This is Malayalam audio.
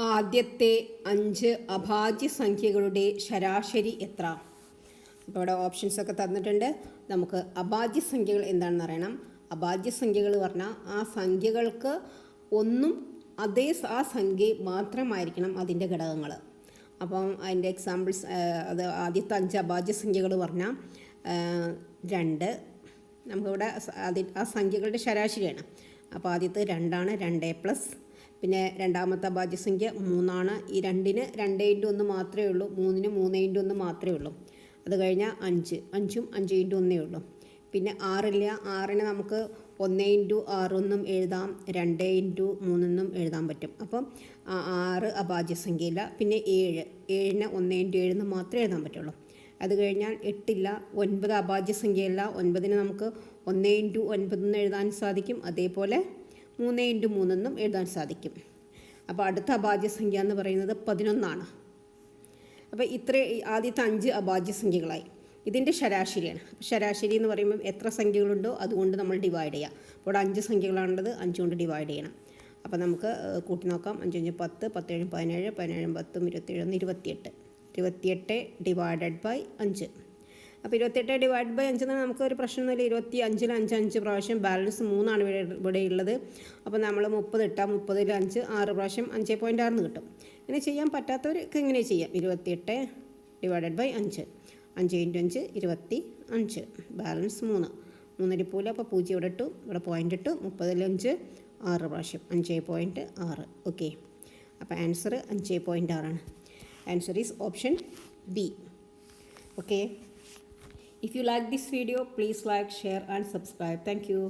ആദ്യത്തെ 5 അഭാജ്യ സംഖ്യകളുടെ ശരാശരി എത്ര? അപ്പോൾ ഇവിടെ ഓപ്ഷൻസൊക്കെ തന്നിട്ടുണ്ട്. നമുക്ക് അഭാജ്യ സംഖ്യകൾ എന്താണെന്ന് അറിയണം. അഭാജ്യ സംഖ്യകൾ പറഞ്ഞാൽ ആ സംഖ്യകൾക്ക് ഒന്നും ആ സംഖ്യ മാത്രമായിരിക്കണം അതിൻ്റെ ഘടകങ്ങൾ. അപ്പം അതിൻ്റെ എക്സാമ്പിൾസ് അത് ആദ്യത്തെ 5 അഭാജ്യ സംഖ്യകൾ പറഞ്ഞാൽ 2. നമുക്കിവിടെ ആ സംഖ്യകളുടെ ശരാശരിയാണ്. അപ്പോൾ ആദ്യത്തെ 2 2+. പിന്നെ രണ്ടാമത്തെ അഭാജ്യസംഖ്യ 3. ഈ 2-ന് 2×1 മാത്രമേ ഉള്ളൂ. 3-ന് 3×1 മാത്രമേ ഉള്ളൂ. അത് കഴിഞ്ഞാൽ 5 5-ഉം 5×1 ഉള്ളൂ. പിന്നെ 6 6-ന് നമുക്ക് 1×6 എഴുതാം, 2×3 എഴുതാൻ പറ്റും. അപ്പം 6 അഭാജ്യസംഖ്യയില്ല. പിന്നെ 7-ന് 1×7 മാത്രമേ എഴുതാൻ പറ്റുള്ളൂ. അത് കഴിഞ്ഞാൽ 8 9 അഭാജ്യസംഖ്യയല്ല. 9-ന് നമുക്ക് 1×9 എഴുതാൻ സാധിക്കും. അതേപോലെ 3×3 എഴുതാൻ സാധിക്കും. അപ്പോൾ അടുത്ത അഭാജ്യസംഖ്യ എന്ന് പറയുന്നത് 11. അപ്പോൾ ആദ്യത്തെ 5 അഭാജ്യസംഖ്യകളായി. ഇതിൻ്റെ ശരാശരിയാണ്. ശരാശരി എന്ന് പറയുമ്പോൾ എത്ര സംഖ്യകളുണ്ടോ അതുകൊണ്ട് നമ്മൾ ഡിവൈഡ് ചെയ്യുക. അപ്പോൾ ഇവിടെ 5 സംഖ്യകളാണുള്ളത്, 5 കൊണ്ട് ഡിവൈഡ് ചെയ്യണം. അപ്പോൾ നമുക്ക് കൂട്ടി നോക്കാം. 5 5 10, 10 7 17, 17 10 27 28. 28 ഡിവൈഡഡ് ബൈ 5. അപ്പോൾ 28 ഡിവൈഡ് ബൈ 5 എന്നാൽ നമുക്ക് ഒരു പ്രശ്നമൊന്നുമില്ല. 25-ൽ 5 പ്രാവശ്യം ബാലൻസ് 3 ഇവിടെ ഉള്ളത്. അപ്പോൾ നമ്മൾ 30 ഇട്ടാൽ 30-ൽ 5 6 പ്രാവശ്യം 5.6 കിട്ടും. ഇങ്ങനെ ചെയ്യാൻ പറ്റാത്തവർക്ക് ഇങ്ങനെ ചെയ്യാം. 28 ഡിവൈഡഡ് ബൈ 5. 5×5 25. ബാലൻസ് 3 ഇരിപ്പൂല. അപ്പോൾ 0 ഇവിടെ ഇട്ടു, ഇവിടെ പോയിൻ്റ് ഇട്ടു. 30-ൽ 5 6 പ്രാവശ്യം 5.6. ഓക്കെ, അപ്പോൾ ആൻസർ 5.6 ആണ്. Answer is option B. Okay. If you like this video, please like, share and subscribe. Thank you.